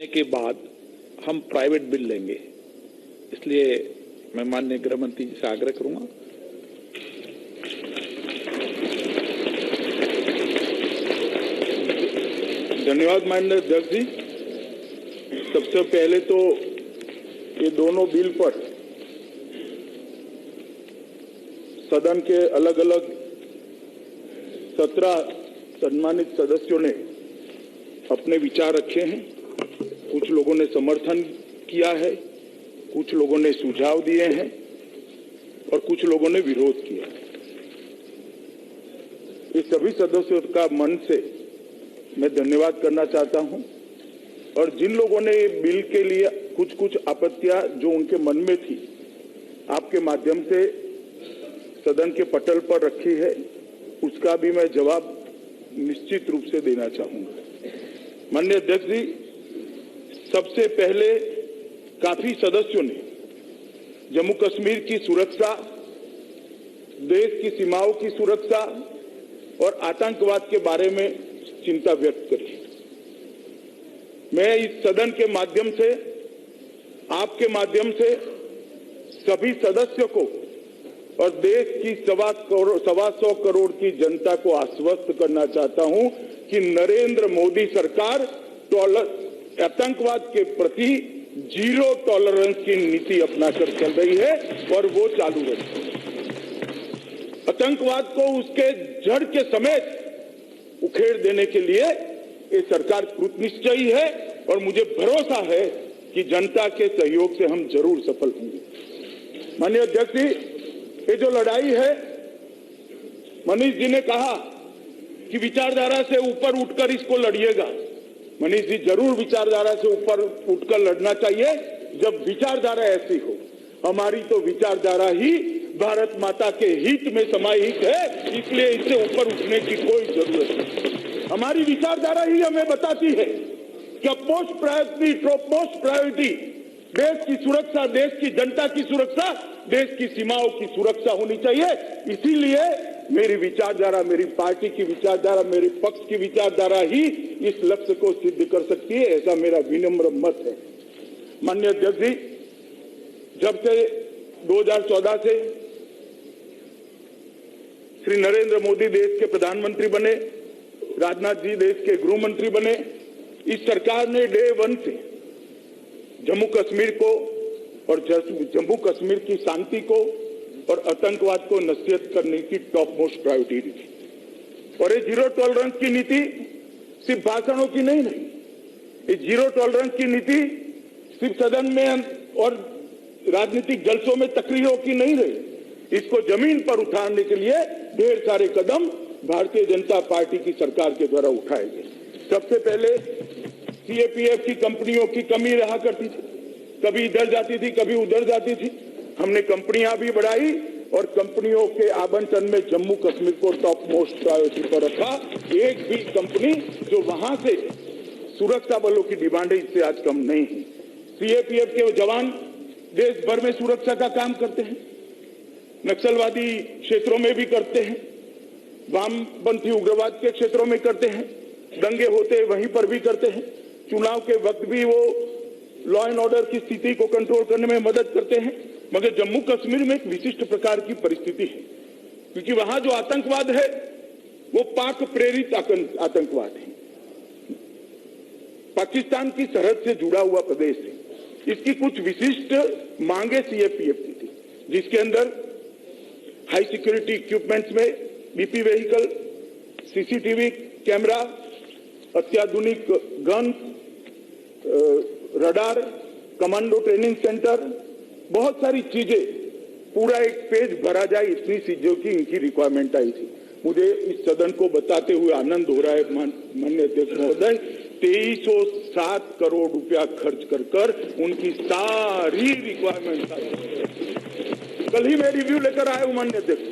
के बाद हम प्राइवेट बिल लेंगे, इसलिए मैं माननीय गृह मंत्री जी से आग्रह करूंगा। धन्यवाद माननीय अध्यक्ष जी। सबसे पहले तो ये दोनों बिल पर सदन के अलग अलग 17 सम्मानित सदस्यों ने अपने विचार रखे हैं। कुछ लोगों ने समर्थन किया है, कुछ लोगों ने सुझाव दिए हैं और कुछ लोगों ने विरोध किया है। इस सभी सदस्यों का मन से मैं धन्यवाद करना चाहता हूं और जिन लोगों ने बिल के लिए कुछ आपत्तियां जो उनके मन में थी आपके माध्यम से सदन के पटल पर रखी है, उसका भी मैं जवाब निश्चित रूप से देना चाहूंगा। माननीय अध्यक्ष जी, सबसे पहले काफी सदस्यों ने जम्मू कश्मीर की सुरक्षा, देश की सीमाओं की सुरक्षा और आतंकवाद के बारे में चिंता व्यक्त करी। मैं इस सदन के माध्यम से, आपके माध्यम से सभी सदस्यों को और देश की 125 करोड़ की जनता को आश्वस्त करना चाहता हूं कि नरेंद्र मोदी सरकार आतंकवाद के प्रति जीरो टॉलरेंस की नीति अपनाकर चल रही है और वो चालू रहेगी। आतंकवाद को उसके जड़ के समेत उखेड़ देने के लिए ये सरकार कृतनिश्चयी है और मुझे भरोसा है कि जनता के सहयोग से हम जरूर सफल होंगे। माननीय अध्यक्ष जी, ये जो लड़ाई है, मनीष जी ने कहा कि विचारधारा से ऊपर उठकर इसको लड़िएगा। मनीष जी, जरूर विचारधारा से ऊपर उठकर लड़ना चाहिए जब विचारधारा ऐसी हो। हमारी तो विचारधारा ही भारत माता के हित में समाहित है, इसलिए इससे ऊपर उठने की कोई जरूरत नहीं। हमारी विचारधारा ही हमें बताती है कि मोस्ट प्रायोरिटी देश की सुरक्षा, देश की जनता की सुरक्षा, देश की सीमाओं की सुरक्षा होनी चाहिए। इसीलिए मेरी विचारधारा, मेरी पार्टी की विचारधारा, मेरे पक्ष की विचारधारा ही इस लक्ष्य को सिद्ध कर सकती है, ऐसा मेरा विनम्र मत है। माननीय अध्यक्ष जी, जब से 2014 से श्री नरेंद्र मोदी देश के प्रधानमंत्री बने, राजनाथ जी देश के गृह मंत्री बने, इस सरकार ने डे 1 से जम्मू कश्मीर को और जम्मू कश्मीर की शांति को और आतंकवाद को नसीहत करने की टॉप मोस्ट प्रायोरिटी दी। और ये जीरो टॉलरेंस की नीति सिर्फ भाषणों की नहीं, ये जीरो टॉलरेंस की नीति सिर्फ सदन में और राजनीतिक जलसों में तकरीरों की नहीं रही। इसको जमीन पर उठाने के लिए ढेर सारे कदम भारतीय जनता पार्टी की सरकार के द्वारा उठाए गए। सबसे पहले सीएपीएफ की कंपनियों की कमी रहा करती थी, कभी इधर जाती थी, कभी उधर जाती थी। हमने कंपनियां भी बढ़ाई और कंपनियों के आवंटन में जम्मू कश्मीर को टॉप मोस्ट प्रायोरिटी पर रखा। एक भी कंपनी जो वहां से सुरक्षा बलों की डिमांड है, इससे आज कम नहीं है। सीएपीएफ के जवान देश भर में सुरक्षा का काम करते हैं, नक्सलवादी क्षेत्रों में भी करते हैं, वामपंथी उग्रवाद के क्षेत्रों में करते हैं, दंगे होते वहीं पर भी करते हैं, चुनाव के वक्त भी वो लॉ एंड ऑर्डर की स्थिति को कंट्रोल करने में मदद करते हैं। मगर जम्मू कश्मीर में एक विशिष्ट प्रकार की परिस्थिति है, क्योंकि वहां जो आतंकवाद है वो पाक प्रेरित आतंकवाद है, पाकिस्तान की सरहद से जुड़ा हुआ प्रदेश है। इसकी कुछ विशिष्ट मांगे सीएपीएफ की थी, जिसके अंदर हाई सिक्योरिटी इक्विपमेंट्स में बीपी व्हीकल, सीसीटीवी कैमरा, अत्याधुनिक gun, radar, commando training centre, बहुत सारी चीजें, पूरा एक पेज भरा जाए, इतनी चीजों की इनकी रिक्वायरमेंट आई थी। मुझे इस सदन को बताते हुए आनंद हो रहा है माननीय अध्यक्ष महोदय, 2307 करोड़ रुपया खर्च कर उनकी सारी रिक्वायरमेंट आई। कल ही मैं रिव्यू लेकर आया हूं माननीय अध्यक्ष,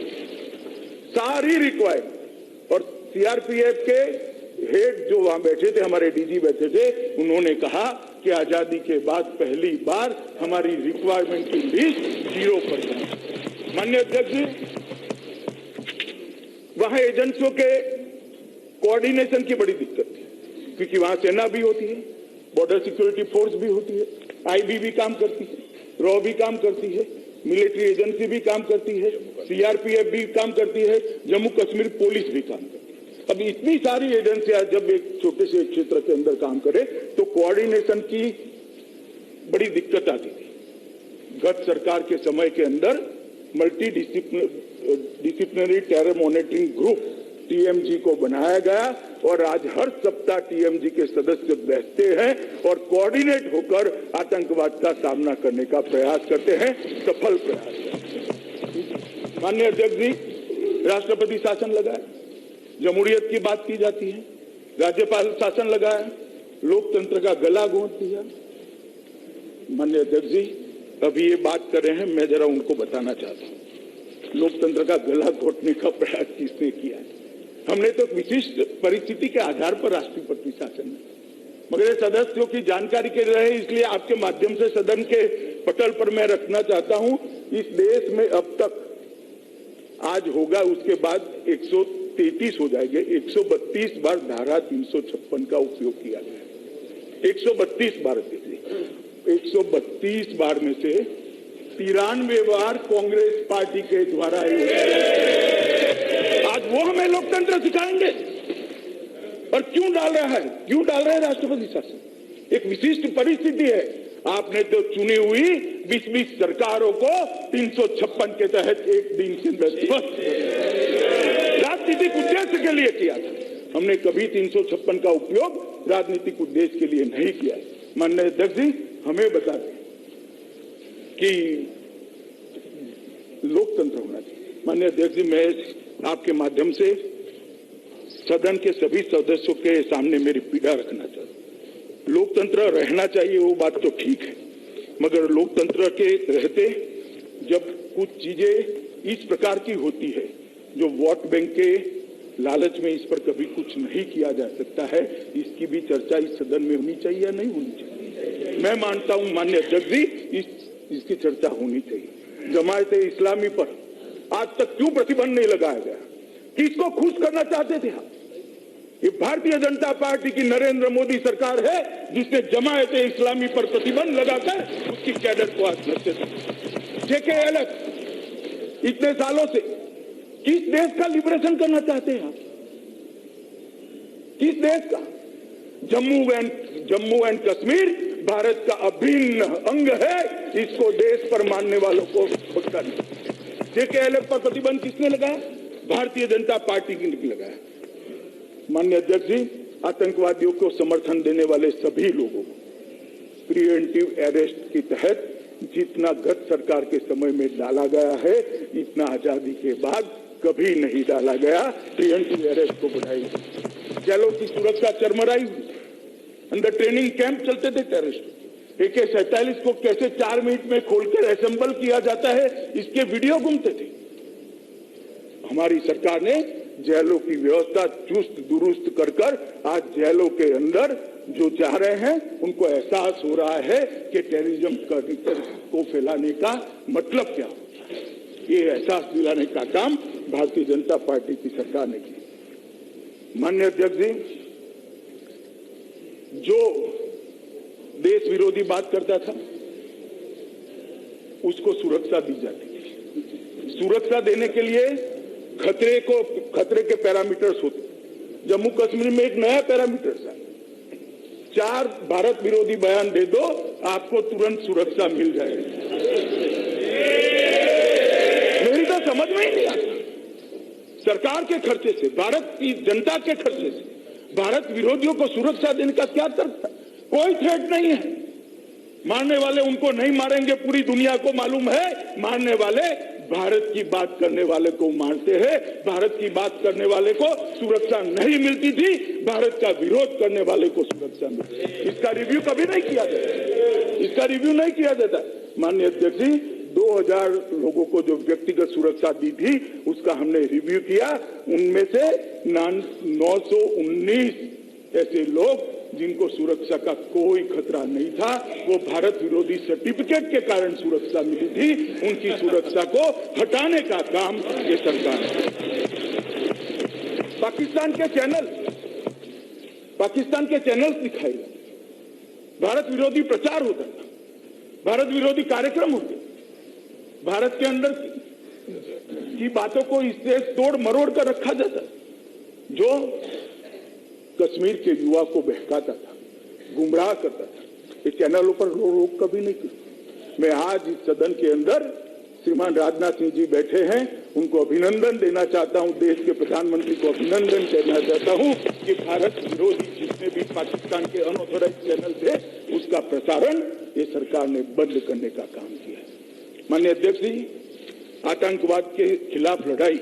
सारी रिक्वायरमेंट। और सीआरपीएफ के हेड जो वहां बैठे थे, हमारे डीजी बैठे थे, उन्होंने कहा कि आजादी के बाद पहली बार हमारी रिक्वायरमेंट की लिस्ट 0 पर है। माननीय अध्यक्ष जी, वहां एजेंसियों के कोऑर्डिनेशन की बड़ी दिक्कत थी, क्योंकि वहां सेना भी होती है, बॉर्डर सिक्योरिटी फोर्स भी होती है, आईबी भी काम करती है, रॉ भी काम करती है, मिलिट्री एजेंसी भी काम करती है, सीआरपीएफ भी काम करती है, जम्मू कश्मीर पुलिस भी काम करती है। अब इतनी सारी एजेंसियां जब एक छोटे से क्षेत्र के अंदर काम करे तो कोऑर्डिनेशन की बड़ी दिक्कत आती थी। गत सरकार के समय के अंदर multi disciplinary terror monitoring group TMG को बनाया गया और आज हर सप्ताह टीएमजी के सदस्य बैठते हैं और कोऑर्डिनेट होकर आतंकवाद का सामना करने का प्रयास करते हैं, सफल प्रयास करते हैं। माननीय अध्यक्ष जी, राष्ट्रपति शासन लगाया, जमहूरियत की बात की जाती है, राज्यपाल शासन लगाया, लोकतंत्र का गला घोंट दिया। माननीय अध्यक्ष जी, अभी ये बात कर रहे हैं, मैं जरा उनको बताना चाहता हूं लोकतंत्र का गला घोटने का प्रयास किसने किया है। हमने तो विशिष्ट परिस्थिति के आधार पर राष्ट्रपति शासन में, मगर सदस्यों की जानकारी के रहे इसलिए आपके माध्यम से सदन के पटल पर मैं रखना चाहता हूं। इस देश में अब तक आज होगा, उसके बाद 133 हो जाएंगे, 132 बार धारा 356 का उपयोग किया गया। 132 बार, 132 बार में से 93 बार कांग्रेस पार्टी के द्वारा। आज वो हमें लोकतंत्र सिखाएंगे। और क्यों डाल रहा है, क्यों डाल रहे हैं राष्ट्रपति शासन? एक विशिष्ट परिस्थिति है। आपने तो चुनी हुई 20 सरकारों को 356 के तहत एक दिन के अंदर राजनीतिक उद्देश्य के लिए किया था। हमने कभी 356 का उपयोग राजनीतिक उद्देश्य के लिए नहीं किया। माननीय अध्यक्ष जी, हमें बता दें कि लोकतंत्र होना चाहिए। माननीय अध्यक्ष जी, मैं आपके माध्यम से सदन के सभी सदस्यों के सामने मेरी पीड़ा रखना चाहता हूं। लोकतंत्र रहना चाहिए, वो बात तो ठीक है, मगर लोकतंत्र के रहते जब कुछ चीजें इस प्रकार की होती है जो वोट बैंक के लालच में इस पर कभी कुछ नहीं किया जा सकता है, इसकी भी चर्चा इस सदन में होनी चाहिए या नहीं होनी चाहिए? मैं मानता हूं माननीय अध्यक्ष जी, इसकी चर्चा होनी चाहिए। जमायत इस्लामी पर आज तक क्यों प्रतिबंध नहीं लगाया गया? किसको खुश करना चाहते थे आप? ये भारतीय जनता पार्टी की नरेंद्र मोदी सरकार है जिसने जमायत इस्लामी पर प्रतिबंध लगाकर उसकी कैडर को आज नष्ट किया। जेकेएलएफ इतने सालों से किस देश का लिबरेशन करना चाहते हैं आप? किस देश का? जम्मू एंड कश्मीर भारत का अभिन्न अंग है, इसको देश पर मानने वालों को छोड़ना नहीं। जेकेएलएफ पर प्रतिबंध किसने लगाया? भारतीय जनता पार्टी ने लगाया। माननीय अध्यक्ष जी, आतंकवादियों को समर्थन देने वाले सभी लोगों को प्रिवेंटिव अरेस्ट के तहत जितना गत सरकार के समय में डाला गया है, इतना आजादी के बाद कभी नहीं डाला गया। प्रिवेंटिव अरेस्ट को बढ़ाई, जेलों की सुरक्षा चरमराई, अंदर ट्रेनिंग कैंप चलते थे टेररिस्ट। AK-47 को कैसे 4 मिनट में खोलकर असेंबल किया जाता है, इसके वीडियो घूमते थे। हमारी सरकार ने जेलों की व्यवस्था चुस्त दुरुस्त कर आज जेलों के अंदर जो जा रहे हैं उनको एहसास हो रहा है कि टेररिज्म को फैलाने का मतलब क्या होता है। ये एहसास दिलाने का काम भारतीय जनता पार्टी की सरकार ने किया। माननीय अध्यक्ष जी, जो देश विरोधी बात करता था उसको सुरक्षा दी जाती थी। सुरक्षा देने के लिए खतरे के पैरामीटर्स होते। जम्मू कश्मीर में एक नया पैरामीटर है, 4 भारत विरोधी बयान दे दो, आपको तुरंत सुरक्षा मिल जाएगी। मेरी तो समझ में ही नहीं आता। सरकार के खर्चे से, भारत की जनता के खर्चे से भारत विरोधियों को सुरक्षा देने का क्या तर्क था? कोई थ्रेट नहीं है। मारने वाले उनको नहीं मारेंगे, पूरी दुनिया को मालूम है। मारने वाले भारत की बात करने वाले को मारते हैं। भारत की बात करने वाले को सुरक्षा नहीं मिलती थी, भारत का विरोध करने वाले को सुरक्षा मिलती। इसका रिव्यू कभी नहीं किया जाता, इसका रिव्यू नहीं किया जाता। माननीय अध्यक्ष जी, 2000 लोगों को जो व्यक्तिगत सुरक्षा दी थी उसका हमने रिव्यू किया। उनमें से 919 ऐसे लोग जिनको सुरक्षा का कोई खतरा नहीं था, वो भारत विरोधी सर्टिफिकेट के कारण सुरक्षा मिली थी, उनकी सुरक्षा को हटाने का काम ये सरकार है। पाकिस्तान के चैनल दिखाए, भारत विरोधी प्रचार होता था, भारत विरोधी कार्यक्रम होते, भारत के अंदर की बातों को इससे तोड़ मरोड़ कर रखा जाता, जो कश्मीर के युवा को बहकाता था, गुमराह करता था। ये चैनलों पर रोक कभी नहीं की। मैं आज इस सदन के अंदर श्रीमान राजनाथ सिंह जी बैठे हैं, उनको अभिनंदन देना चाहता हूं, देश के प्रधानमंत्री को अभिनंदन करना चाहता हूं कि भारत विरोधी जितने भी पाकिस्तान के अनऑथोराइज चैनल थे उसका प्रसारण ये सरकार ने बंद करने का काम किया। माननीय अध्यक्ष जी, आतंकवाद के खिलाफ लड़ाई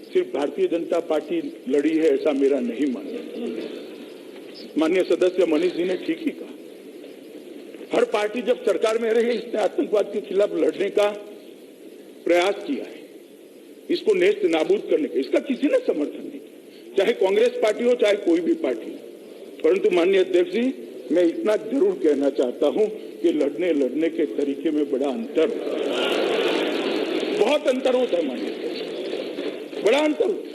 सिर्फ भारतीय जनता पार्टी लड़ी है ऐसा मेरा नहीं मानना। माननीय सदस्य मनीष जी ने ठीक ही कहा, हर पार्टी जब सरकार में रही इसने आतंकवाद के खिलाफ लड़ने का प्रयास किया है, इसको नेस्त नाबूद करने का, इसका किसी ने समर्थन नहीं किया, चाहे कांग्रेस पार्टी हो चाहे कोई भी पार्टी हो। परंतु माननीय अध्यक्ष जी, मैं इतना जरूर कहना चाहता हूं कि लड़ने के तरीके में बड़ा अंतर होता है, बहुत अंतर होता है माननीय अध्यक्ष, बड़ा अंतर होता है।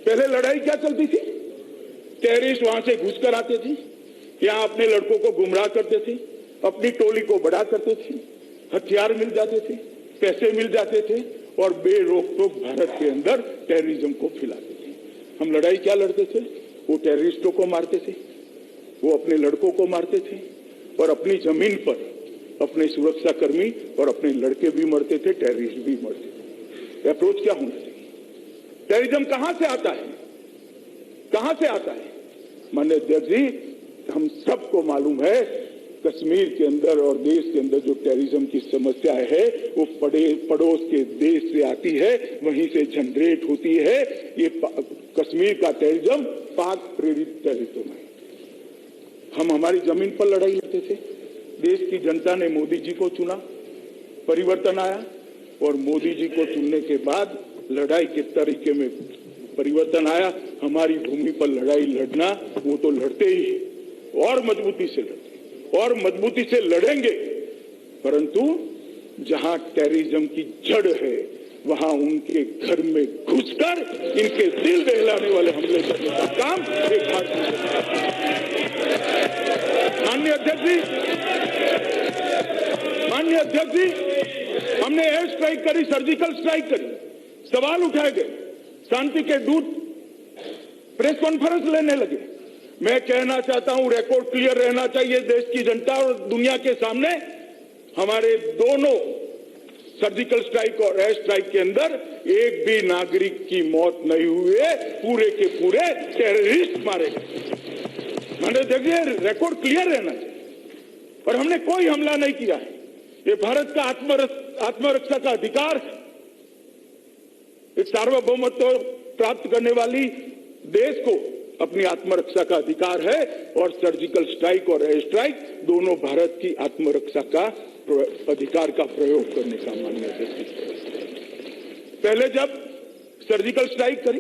पहले लड़ाई क्या चलती थी, टेररिस्ट वहां से घुस कर आते थे, यहां अपने लड़कों को गुमराह करते थे, अपनी टोली को बड़ा करते थे, हथियार मिल जाते थे, पैसे मिल जाते थे और बेरोक टोक भारत के अंदर टेररिज्म को फैलाते थे। हम लड़ाई क्या लड़ते थे, वो टेररिस्टों को मारते थे, वो अपने लड़कों को मारते थे और अपनी जमीन पर अपने सुरक्षा कर्मी और अपने लड़के भी मरते थे, टेररिस्ट भी मरते थे। अप्रोच क्या होना चाहिए? टेररिज्म कहां से आता है, कहां से आता है? माननीय अध्यक्ष जी, हम सबको मालूम है कश्मीर के अंदर और देश के अंदर जो टेररिज्म की समस्या है वो पड़ोस के देश से आती है, वहीं से जनरेट होती है। ये कश्मीर का टेररिज्म पाक प्रेरित टेररिज्म है। हम हमारी जमीन पर लड़ाई लड़ते थे, देश की जनता ने मोदी जी को चुना, परिवर्तन आया और मोदी जी को चुनने के बाद लड़ाई के तरीके में परिवर्तन आया। हमारी भूमि पर लड़ाई लड़ना वो तो लड़ते ही है और मजबूती से लड़ते और मजबूती से लड़ेंगे, परंतु जहां टेररिज्म की जड़ है वहां उनके घर में घुसकर इनके दिल दहलाने वाले हमले करने का काम एक माननीय अध्यक्ष जी, हमने एयर स्ट्राइक करी, सर्जिकल स्ट्राइक करी, सवाल उठाए गए, शांति के दूत प्रेस कॉन्फ्रेंस लेने लगे। मैं कहना चाहता हूं, रिकॉर्ड क्लियर रहना चाहिए देश की जनता और दुनिया के सामने, हमारे दोनों सर्जिकल स्ट्राइक और एयर स्ट्राइक के अंदर एक भी नागरिक की मौत नहीं हुई है, पूरे के पूरे टेररिस्ट मारे गए। मैंने देखिए रिकॉर्ड क्लियर रहना चाहिए और हमने कोई हमला नहीं किया है। ये भारत का आत्मरक्षा का अधिकार है, एक सार्वभौमत्व प्राप्त करने वाली देश को अपनी आत्मरक्षा का अधिकार है और सर्जिकल स्ट्राइक और एयर स्ट्राइक दोनों भारत की आत्मरक्षा का अधिकार का प्रयोग करने का मानना है। पहले जब सर्जिकल स्ट्राइक करी,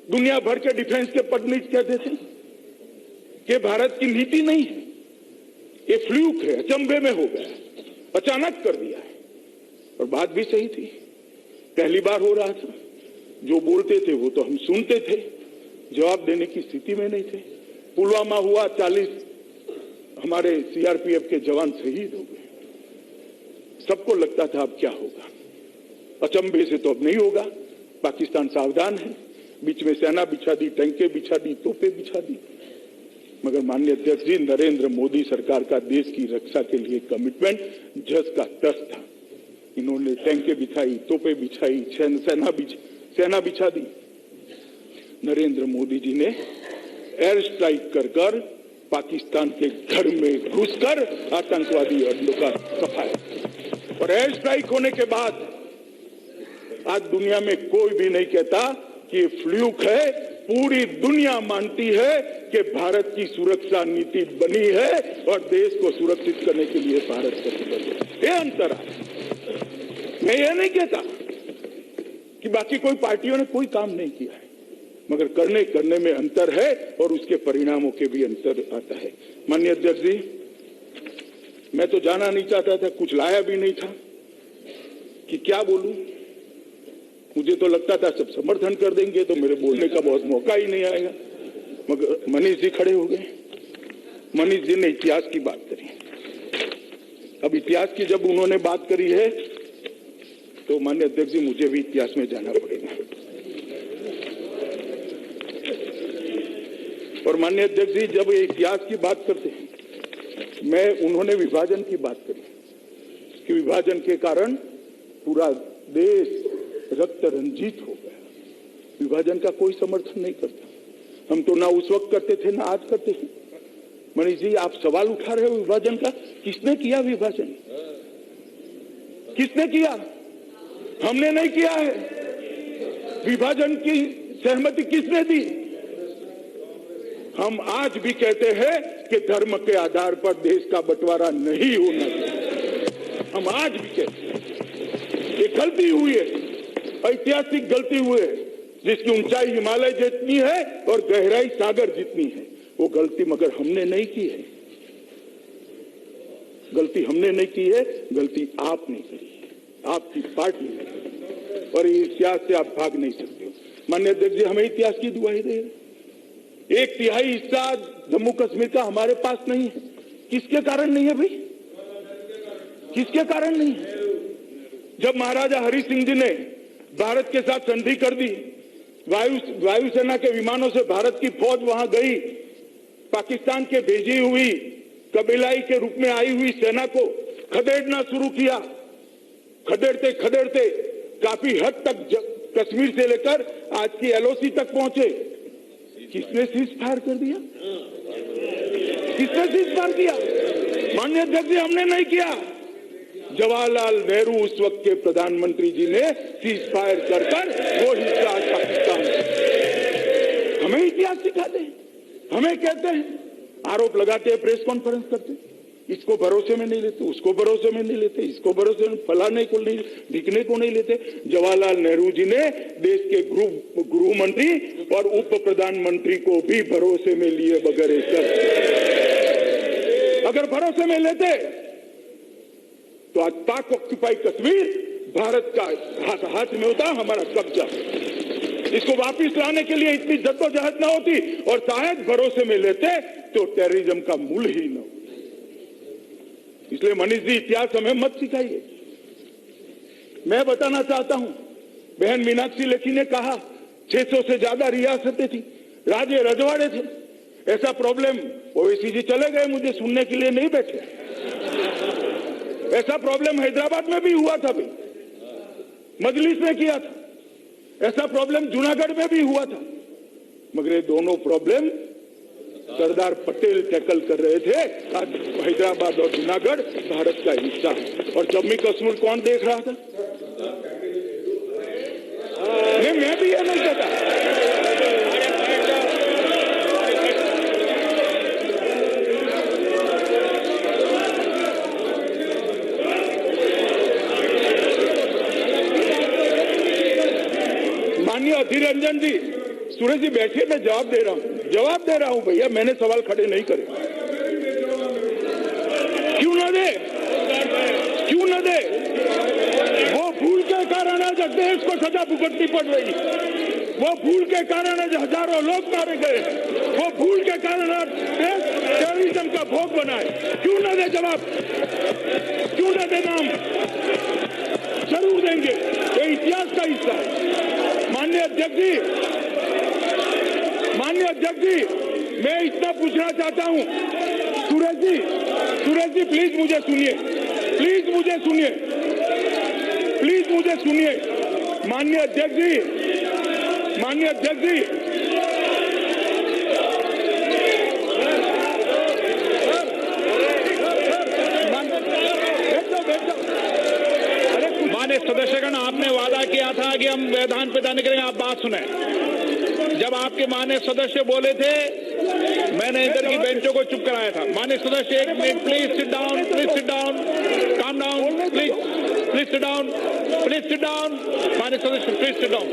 दुनिया भर के डिफेंस के पंडित कहते थे कि भारत की नीति नहीं है, ये फ्लूक है, अचंभे में हो गया, अचानक कर दिया है। और बात भी सही थी, पहली बार हो रहा था, जो बोलते थे वो तो हम सुनते थे, जवाब देने की स्थिति में नहीं थे। पुलवामा हुआ, 40 हमारे सीआरपीएफ के जवान शहीद हो गए, सबको लगता था अब क्या होगा, अचंभे से तो अब नहीं होगा, पाकिस्तान सावधान है, बीच में सेना बिछा दी, टैंके बिछा दी, तोपे बिछा दी। मगर माननीय अध्यक्ष जी, नरेंद्र मोदी सरकार का देश की रक्षा के लिए कमिटमेंट जस का तस था। इन्होंने टैंके बिछाई, तोपे बिछाई, सेना बिछा दी। नरेंद्र मोदी जी ने एयर स्ट्राइक कर कर पाकिस्तान के घर में घुसकर आतंकवादी हमलों का सफाया। और एयर स्ट्राइक होने के बाद आज दुनिया में कोई भी नहीं कहता कि ये फ्लूक है, पूरी दुनिया मानती है कि भारत की सुरक्षा नीति बनी है और देश को सुरक्षित करने के लिए भारत प्रतिबद्ध है। ये अंतर है। मैं ये नहीं कहता कि बाकी कोई पार्टियों ने कोई काम नहीं किया है, मगर करने में अंतर है और उसके परिणामों के भी अंतर आता है। माननीय अध्यक्ष जी, मैं तो जाना नहीं चाहता था, कुछ लाया भी नहीं था कि क्या बोलूं। मुझे तो लगता था सब समर्थन कर देंगे तो मेरे बोलने का बहुत मौका ही नहीं आएगा, मगर मनीष जी खड़े हो गए, मनीष जी ने इतिहास की बात करी। अब इतिहास की जब उन्होंने बात करी है तो माननीय अध्यक्ष जी मुझे भी इतिहास में जाना पड़ेगा। और माननीय अध्यक्ष जी जब ये इतिहास की बात करते हैं, उन्होंने विभाजन की बात करी कि विभाजन के कारण पूरा देश रक्त रंजित हो गया। विभाजन का कोई समर्थन नहीं करता। हम तो ना उस वक्त करते थे ना आज करते हैं। मनीष जी आप सवाल उठा रहे हो विभाजन का, किसने किया विभाजन? किसने किया? हमने नहीं किया है। विभाजन की सहमति किसने दी? हम आज भी कहते हैं कि धर्म के आधार पर देश का बंटवारा नहीं होना चाहिए। हम आज भी कहते हैं ये गलती हुई है, ऐतिहासिक गलती हुई है, जिसकी ऊंचाई हिमालय जितनी है और गहराई सागर जितनी है। वो गलती मगर हमने नहीं की है। गलती हमने नहीं की है, गलती आपने करी है, आपकी पार्टी ने। और ये इतिहास से आप भाग नहीं सकते हो। माननीय अध्यक्ष जी हमें इतिहास की दुहाई दे रहे। 1/3 हिस्सा जम्मू कश्मीर का हमारे पास नहीं है। किसके कारण नहीं है भाई? किसके कारण नहीं है? जब महाराजा हरि सिंह जी ने भारत के साथ संधि कर दी, वायुसेना के विमानों से भारत की फौज वहां गई, पाकिस्तान के भेजी हुई कबीलाई के रूप में आई हुई सेना को खदेड़ना शुरू किया। खदेड़ते खदेड़ते काफी हद तक कश्मीर से लेकर आज की LOC तक पहुंचे। किसने सीज फायर कर दिया? किसने सीज फायर किया? माननीय अध्यक्ष जी हमने नहीं किया। जवाहरलाल नेहरू उस वक्त के प्रधानमंत्री जी ने सीज फायर कर वो हिस्सा आज पाकिस्तान। हमें इतिहास सिखाते हैं, हमें कहते हैं, आरोप लगाते हैं, प्रेस कॉन्फ्रेंस करते हैं, इसको भरोसे में नहीं लेते, उसको भरोसे में नहीं लेते, इसको भरोसे में, फलाने को नहीं, ढिकने को नहीं लेते। जवाहरलाल नेहरू जी ने देश के गृह मंत्री और उप प्रधानमंत्री को भी भरोसे में लिए बगैर अगर भरोसे में लेते तो आज पाक ऑक्यूपाई कश्मीर भारत का हाथ में होता, हमारा कब्जा। इसको वापिस लाने के लिए इतनी जद्दोजहद न होती और शायद भरोसे में लेते तो टेररिज्म का मूल ही न होता। इसलिए मनीष जी इतिहास हमें मत सिखाइए। मैं बताना चाहता हूं, बहन मीनाक्षी लेखी ने कहा 600 से ज्यादा रियासतें थी, राज्य रजवाड़े थे। ऐसा प्रॉब्लम ओवैसी जी चले गए, मुझे सुनने के लिए नहीं बैठे। ऐसा प्रॉब्लम हैदराबाद में भी हुआ था, भाई मजलिस ने किया था। ऐसा प्रॉब्लम जूनागढ़ में भी हुआ था, मगर ये दोनों प्रॉब्लम सरदार पटेल टैकल कर रहे थे। आज हैदराबाद और जूनागढ़ भारत का हिस्सा है और जम्मू कश्मीर कौन देख रहा था? नहीं, मैं भी ये नहीं कहता। माननीय अधीर रंजन जी, सुरेश जी बैठिए, मैं जवाब दे रहा हूं भैया, मैंने सवाल खड़े नहीं करे। क्यों न दे? क्यों न दे? वो भूल के कारण आज देश को सजा भुगतनी पड़ रही। वो भूल के कारण आज हजारों लोग मारे गए। वो भूल के कारण आज देश टेररिज्म का भोग बना है। क्यों न दे जवाब? क्यों न दे नाम? जरूर देंगे, ये इतिहास का हिस्सा है। माननीय अध्यक्ष जी, मैं इतना पूछना चाहता हूं, सूरज जी प्लीज मुझे सुनिए, माननीय अध्यक्ष जी, माननीय सदस्यगण, आपने वादा किया था कि हम विधान प्रदान करेंगे। आप बात सुने। जब आपके माननीय सदस्य बोले थे, मैंने इधर की बेंचों को चुप कराया था। माननीय सदस्य, एक minute, please sit down, calm down, please sit down, माननीय सदस्य प्लीज सिट डाउन।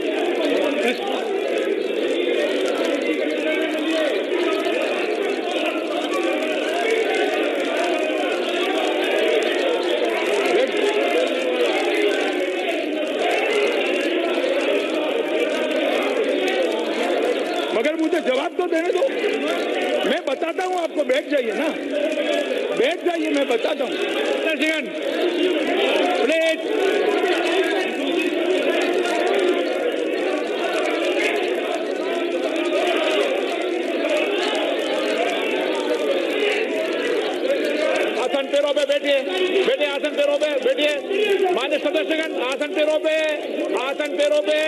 मगर मुझे जवाब तो देने दो। मैं बताता हूँ आपको, बैठ जाइए ना, बैठ जाइए, मैं बताता हूँ। प्लीज आसन पैरों पे बैठिए, बैठिए आसन पैरों पे बैठिए। माननीय सदस्यगण आसन पैरों पे, आसन पैरों पे,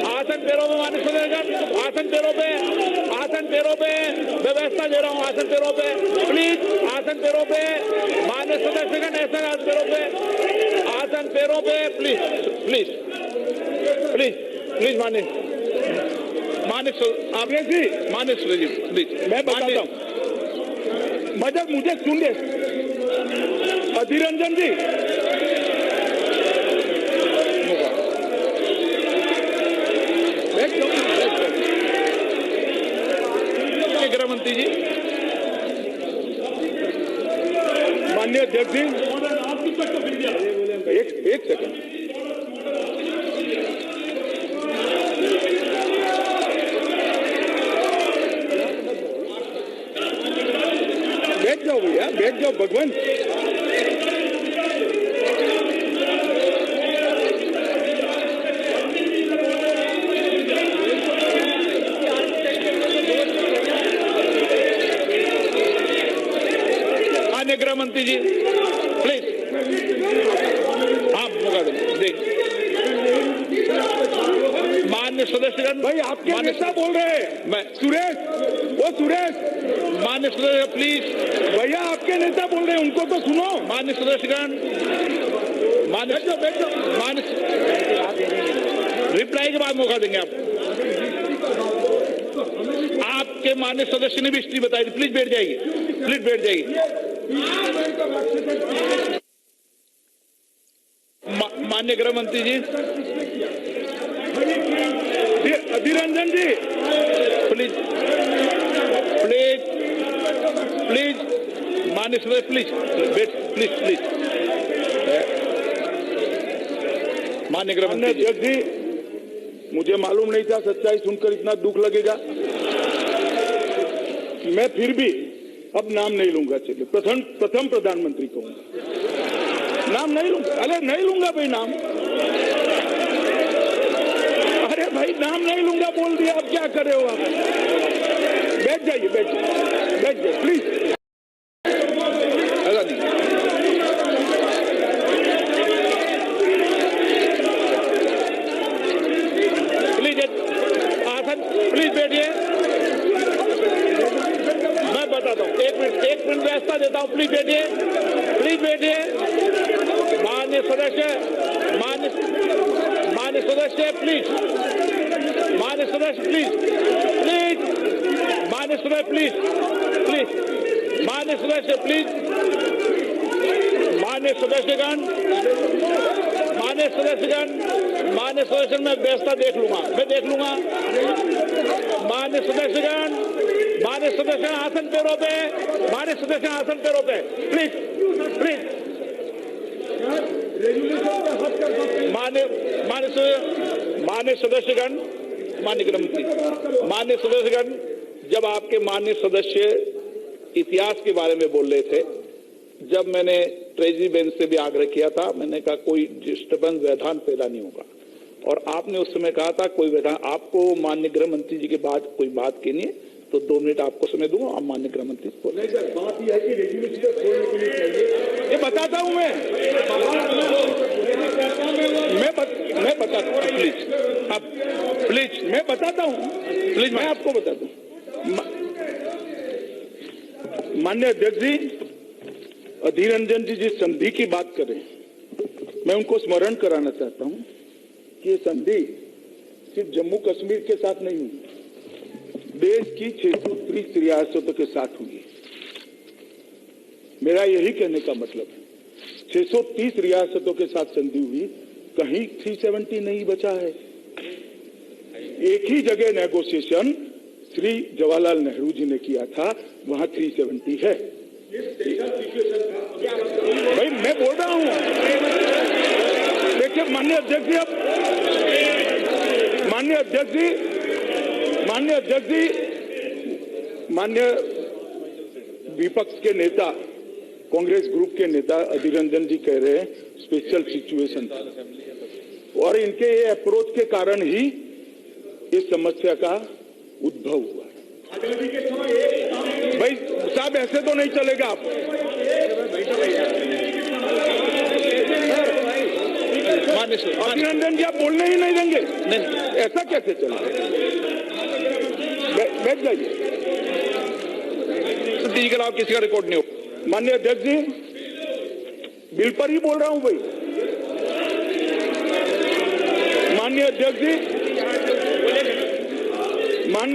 आसन पैरों पे, माननीय सदस्यगण आसन पैरों पे, आसन पैरों पे, व्यवस्था दे रहा हूँ आसन पैरों पे, प्लीज आसन पैरों पे, माननीय सदस्यगण ऐसा आसन पैरों पे, आसन पैरों पे, प्लीज प्लीज प्लीज प्लीज माननीय आप माननीय जी प्लीज, मैं बताता हूँ, मदद मुझे सुनिए। अधीर रंजन जी, गृह मंत्री जी, माननीय अध्यक्ष जी, एक सेकंड, बैठ जाओ भैया, बैठ जाओ भगवान। माननीय गृह मंत्री जी प्लीज, आप मौका दें। माननीय सदस्यगण, भाई आपके नेता बोल रहे हैं, मैं सुरेश, वो सुरेश, माननीय सदस्य प्लीज, भैया आपके नेता बोल रहे हैं, उनको तो सुनो। माननीय सदस्यगण, माननीय रिप्लाई के बाद मौका देंगे आप। आपके माननीय सदस्य ने भी स्थिति बताई थी, प्लीज बैठ जाइए, प्लीज बैठ जाइए। माननीय गृह मंत्री जी, अधीर रंजन जी, प्लीज प्लीज प्लीज, माननीय सदस्य प्लीज बैठ, प्लीज प्लीज। माननीय गृह मंत्री अध्यक्ष जी, मुझे मालूम नहीं था सच्चाई सुनकर इतना दुख लगेगा। मैं फिर भी अब नाम नहीं लूंगा, चलिए प्रथम प्रधानमंत्री कहूंगा, नाम नहीं लूंगा। अरे नहीं लूंगा भाई नाम, अरे भाई नाम नहीं लूंगा बोल दिया, अब क्या करे हो आप? बैठ जाइए, बैठ जाइए, बैठ जाइए प्लीज। ऐसा नहीं, प्लीज आसन, प्लीज बैठिए, मैं बताता हूँ, एक मिनट व्यवस्था देता हूँ, प्लीज बैठिए, प्लीज बैठिए। माननीय सदस्य, माननीय सदस्य प्लीज, माननीय सदस्य प्लीज, प्लीज माननीय सदस्य प्लीज, प्लीज माननीय सदस्य प्लीज, माननीय सदस्यगण, माननीय सदस्यगण, माननीय सदस्य, मैं व्यवस्था देख लूंगा, मैं देख लूंगा। माननीय सदस्यगण, माननीय सदस्य आसन पैरों पे, माननीय सदस्य आसन पैरों पे, प्लीज प्लीज। माननीय सदस्यगण, माननीय गृह मंत्री, माननीय सदस्यगण, जब आपके माननीय सदस्य इतिहास के बारे में बोल रहे थे, जब मैंने ट्रेजरी बेंच से भी आग्रह किया था, मैंने कहा कोई डिस्टर्बेंस व्यवधान पैदा नहीं होगा, और आपने उस समय कहा था कोई व्यवधान, आपको माननीय गृह मंत्री जी के बाद कोई बात कहनी है तो 2 मिनट आपको समय दूंगा, आप माननीय गृह मंत्री बोले। बात यह है कि रेजुलेशन खोलने के लिए चाहिए, ये बताता हूं मैं बताता हूं, प्लीज आप प्लीज, मैं बताता हूं, प्लीज मैं आपको बताता हूं। माननीय अध्यक्ष जी, अधीर रंजन जी जिस संधि की बात करें, मैं उनको स्मरण कराना चाहता हूं कि ये संधि सिर्फ जम्मू कश्मीर के साथ नहीं हुई, देश की 630 रियासतों के साथ हुई। मेरा यही कहने का मतलब है, 630 रियासतों के साथ संधि हुई, कहीं 370 नहीं बचा है। एक ही जगह नेगोशिएशन श्री जवाहरलाल नेहरू जी ने किया था, वहां 370 है। भाई मैं बोल रहा हूं, देखिए माननीय अध्यक्ष जी, अब माननीय अध्यक्ष जी, माननीय विपक्ष के नेता, कांग्रेस ग्रुप के नेता अधीर रंजन जी कह रहे हैं स्पेशल सिचुएशन था, और इनके ये अप्रोच के कारण ही इस समस्या का उद्भव हुआ। भाई साहब ऐसे तो नहीं चलेगा। आप अभिनंदन जी आप बोलने ही नहीं देंगे? नहीं, ऐसा कैसे चलेगा? बैठ जाइए। के खिलाफ किसी का रिकॉर्ड नहीं हो। माननीय अध्यक्ष जी, बिल पर ही बोल रहा हूं भाई। माननीय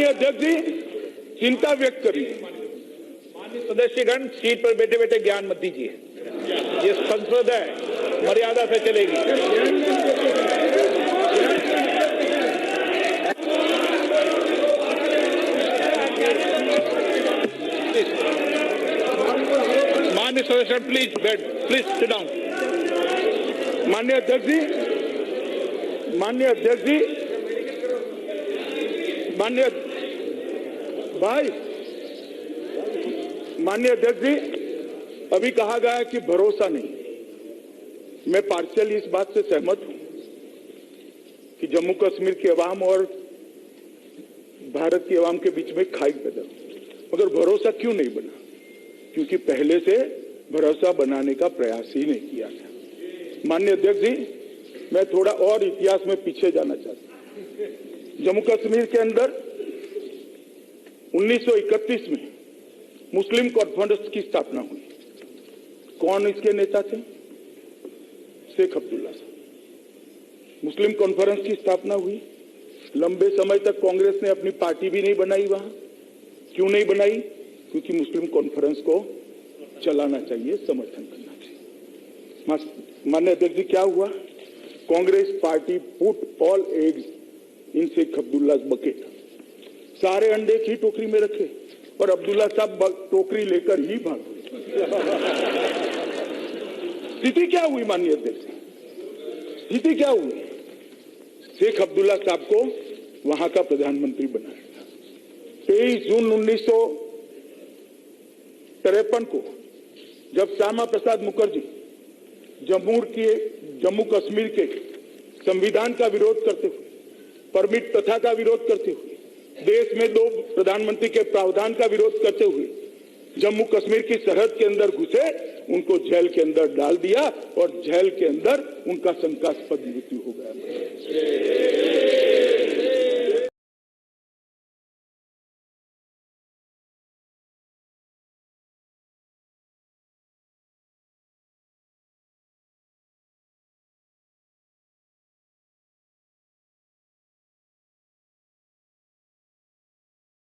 अध्यक्ष जी चिंता व्यक्त करिए। माननीय सदस्यगण, सीट पर बैठे बैठे ज्ञान मत दीजिए। ये संसद है, मर्यादा से चलेगी। माननीय सदस्य, प्लीज सिट डाउन। माननीय अध्यक्ष जी, माननीय अध्यक्ष जी, अभी कहा गया है कि भरोसा नहीं। मैं पार्शियली इस बात से सहमत हूं कि जम्मू कश्मीर के अवाम और भारत की अवाम के बीच में खाई पैदा हो, मगर भरोसा क्यों नहीं बना? क्योंकि पहले से भरोसा बनाने का प्रयास ही नहीं किया था। माननीय अध्यक्ष जी, मैं थोड़ा और इतिहास में पीछे जाना चाहता हूं। जम्मू कश्मीर के अंदर 1931 में मुस्लिम कॉन्फ्रेंस की स्थापना हुई। कौन इसके नेता थे? शेख अब्दुल्ला साहब। मुस्लिम कॉन्फ्रेंस की स्थापना हुई। लंबे समय तक कांग्रेस ने अपनी पार्टी भी नहीं बनाई वहां। क्यों नहीं बनाई? क्योंकि मुस्लिम कॉन्फ्रेंस को चलाना चाहिए, समर्थन करना चाहिए। माननीय अध्यक्ष जी, क्या हुआ? Congress party put all eggs in Sheikh Abdullah bucket. सारे अंडे की टोकरी में रखे और अब्दुल्ला साहब टोकरी लेकर ही भागे। स्थिति क्या हुई माननीय अध्यक्ष? स्थिति क्या हुई? शेख अब्दुल्ला साहब को वहां का प्रधानमंत्री बनाया। 23 जून 1953 को जब श्यामा प्रसाद मुखर्जी जम्मू कश्मीर के संविधान का विरोध करते हुए, परमिट प्रथा का विरोध करते हुए, देश में 2 प्रधानमंत्री के प्रावधान का विरोध करते हुए जम्मू कश्मीर की सरहद के अंदर घुसे, उनको जेल के अंदर डाल दिया और जेल के अंदर उनका शंकास्पद मृत्यु हो गया।